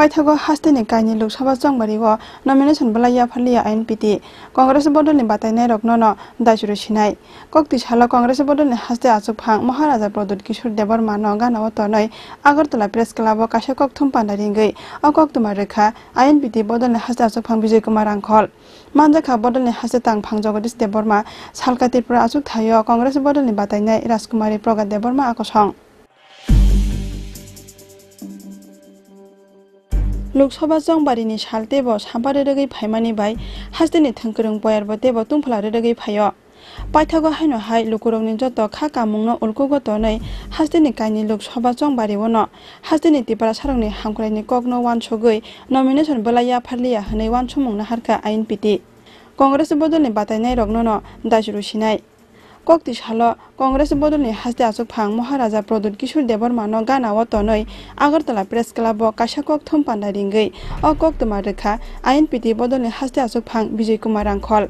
Paithago hasteni kaini Lok Sabha Chongbario nomination balaya phalia INPT Congress bodolni Batai nai roknono daisuru Sinai kokti shala Congress bodolni haste achuk phang Maharaja Pradut Kishore Debarma no gana otonoi Agartala Press Club o kasha kok thumpana ringai akok tuma rekha INPT bodolni haste achuk phang Bijay Kumar Angkhol manjakha bodolni haste tang phang Jagadish Debarma salka Tripura achuk thayo Congress bodolni Batai nai Rajkumari Pragat Debarma akosong Lok Sabha Chongbarini saltebo sampare regi phaimani bai hasteni thangkrung boyarbo tebo tungphla regi phayo Paithago haino hai lukurongni joto kha kamungno ulkugo tonai hasteni kaini Lok Sabha Chongbario no hasteni Tripura sarongni hamkraini kokno wansogoi nomination balaya phalia hanai wansumungna harka INPT Congress bodolni Batai nai roknono daisuru Sinai kokti salo Congress bodolni haste achuk phang Maharaja Pradut Kishore Debarma no gana otonoi Agartala Press Club o kasha kok thumpana ringai o kok tuma rekha INPT bodolni haste achuk phang Bijay Kumar Angkhol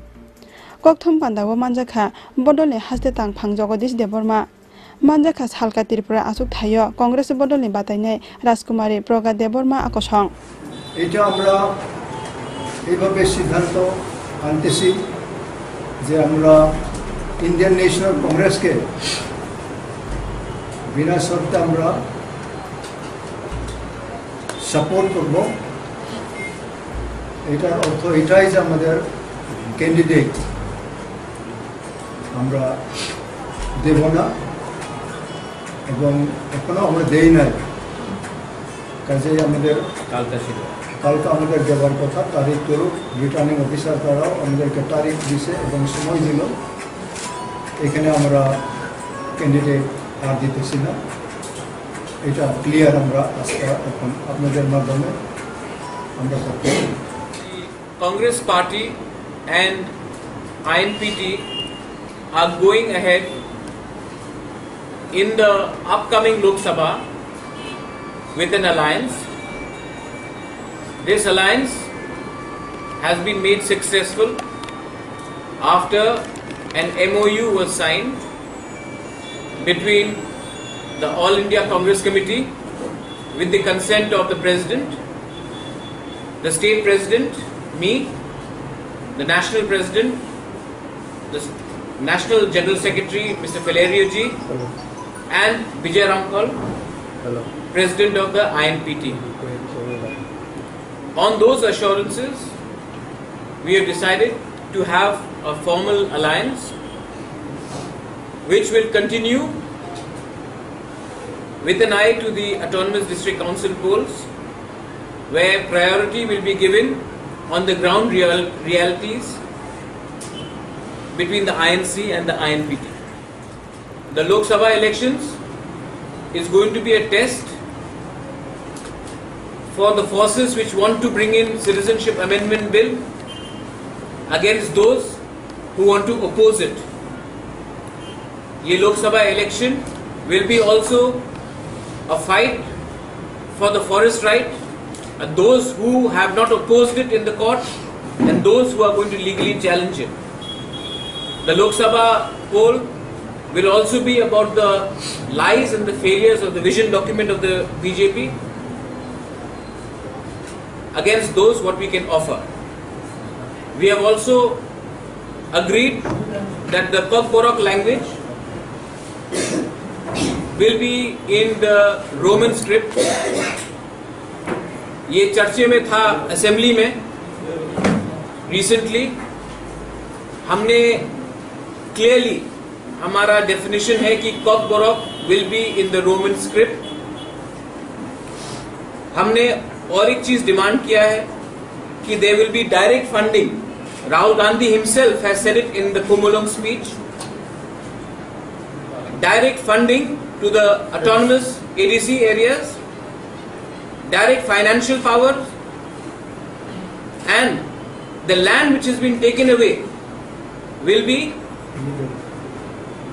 kok thumpanda o manjakha bodolni haste tang phang Jagadish Debarma manjakha salka Tripura achuk thayo Congress bodolni Batai nai Rajkumari Pragat Debarma akosong এটা আমরা এইভাবে সিদ্ধান্ত আনতেছি যে আমরা Indian national কংগ্রেসকে বিনা শর্তে আমরা সাপোর্ট করব এটার অর্থ এটাই যে আমাদের ক্যান্ডিডেট আমরা দেব না এবং এখনো আমরা দেই নাই কাজেই আমাদের কালকে আমাদের দেওয়ার কথা তারিখ তো রিটার্নিং অফিসার তারাও আমাদেরকে তারিখ দিছে এবং সময় দিল এখানে আমরা ক্যান্ডিডেট আর দিতেছি না এটা ক্লিয়ার আমরা আজকে এখন আপনাদের মাধ্যমে আমরা করতে Congress party and INPT are going ahead in the upcoming Lok Sabha with an alliance. This alliance has been made successful after an MOU was signed between the All India Congress Committee with the consent of the President, the State President, me, the National President, the National General Secretary Mr. Valerio Ji and Bijay Angkhol, President of the INPT. On those assurances, we have decided to have a formal alliance which will continue with an eye to the autonomous district council polls where priority will be given on the ground realities between the INC and the INPT. The Lok Sabha elections is going to be a test for the forces which want to bring in citizenship amendment bill against those who want to oppose it. Ye Lok Sabha election will be also a fight for the forest right, those who have not opposed it in the court and those who are going to legally challenge it. The Lok Sabha poll will also be about the lies and the failures of the vision document of the BJP against those what we can offer. We have also agreed that the Khorang language will be in the Roman script. ये चर्चे में था assembly में recently हमने clearly हमारा definition है कि Khorang will be in the Roman script. हमने और एक चीज डिमांड किया है कि there will be direct funding. Rahul Gandhi himself has said it in the Kumulong speech. Direct funding to the autonomous ADC areas, direct financial power, and the land which has been taken away will be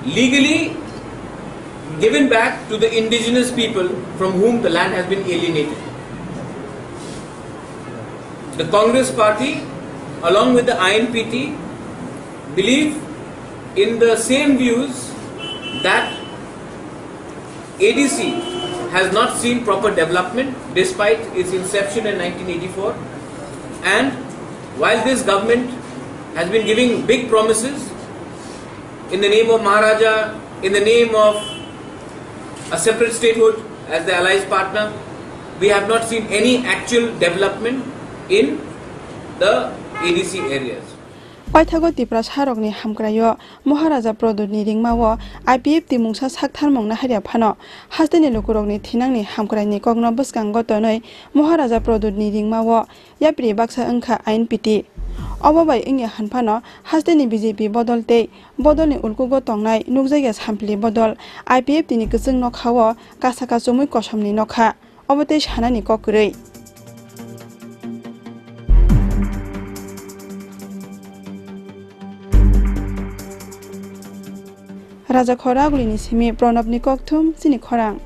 legally given back to the indigenous people from whom the land has been alienated. The Congress party along with the INPT believe in the same views that ADC has not seen proper development despite its inception in 1984. And while this government has been giving big promises in the name of Maharaja, in the name of a separate statehood as the allies partner, we have not seen any actual development in the ADC areas. Paithago Tripura Sarokni Hamkrayo, Maharaja Produdni Ringmawo, IPF Timungsa Saktarmongna Haria Pano, Hasteni Lukurogni Tinangni Hamkrani Kogno Buskango Tonoi, Maharaja Produdni Ringmawo, Yapri Baksa Unka Ain Piti. Obabai Inge Hanpano, Hasteni BJP Bodolte, Bodolni Ulkugo Tongnai, Nugzagas Hampli Bodol, IPF Tinikasung Nokhawo, Kasakasumi Koshamni Nokha, Obatesh Hanani Kokure. Raja Khorang ni simi Pranab ni kokthum Chini Khorang.